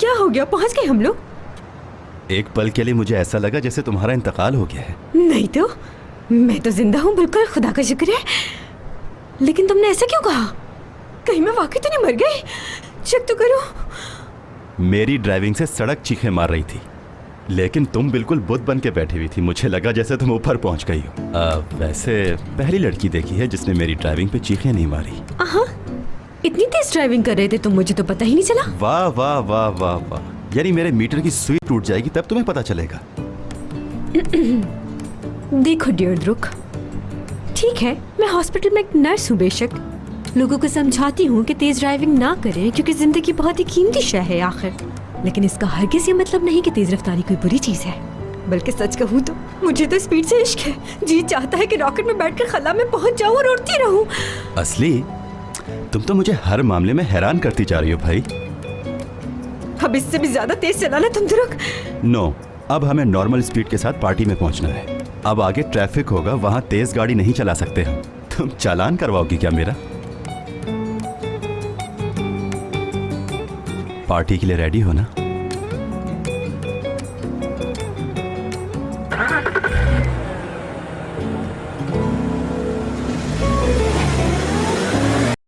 क्या हो गया? पहुंच गए हम लोग? एक पल के लिए मुझे ऐसा लगा जैसे तुम्हारा इंतकाल हो गया है। नहीं तो, मैं तो जिंदा हूँ, बिल्कुल, खुदा का शुक्र है। लेकिन तुमने ऐसा क्यों कहा? कहीं मैं वाकई तो नहीं मर गई? चेक तो करो। मेरी ड्राइविंग से सड़क चीखें मार रही थी, लेकिन तुम बिल्कुल बुद्ध बन के बैठी हुई थी। मुझे लगा जैसे तुम ऊपर पहुंच गई हो। वैसे पहली लड़की देखी है जिसने मेरी ड्राइविंग पे चीखें नहीं मारी। हाँ, इतनी तेज ड्राइविंग कर रहे थे तुम, मुझे तो पता ही नहीं चला। वाह वाह वाह वाह वाह, यानी मेरे मीटर की सुई टूट जाएगी तब तुम्हें पता चलेगा। देखो डियर रुक, ठीक है, मैं हॉस्पिटल में एक नर्स हूँ, बेशक लोगों को समझाती हूँ कि तेज ड्राइविंग ना करें क्योंकि जिंदगी बहुत ही कीमती शय है आखिर। लेकिन इसका हरगिज़ ये मतलब नहीं कि तेज रफ्तारी कोई बुरी चीज है। बल्कि सच कहूँ तो मुझे तो स्पीड से इश्क है। जी चाहता है कि रॉकेट में बैठकर खला में पहुंच जाऊँ और उड़ती रहूं। असली तुम तो मुझे हर मामले में हैरान करती जा रही हो भाई। अब इससे भी ज्यादा तेज चलाना तुम तो रुक। नो, अब हमें नॉर्मल स्पीड के साथ पार्टी में पहुंचना है। अब आगे ट्रैफिक होगा, वहां तेज गाड़ी नहीं चला सकते हम। तुम चालान करवाओगी क्या मेरा? पार्टी के लिए रेडी हो ना?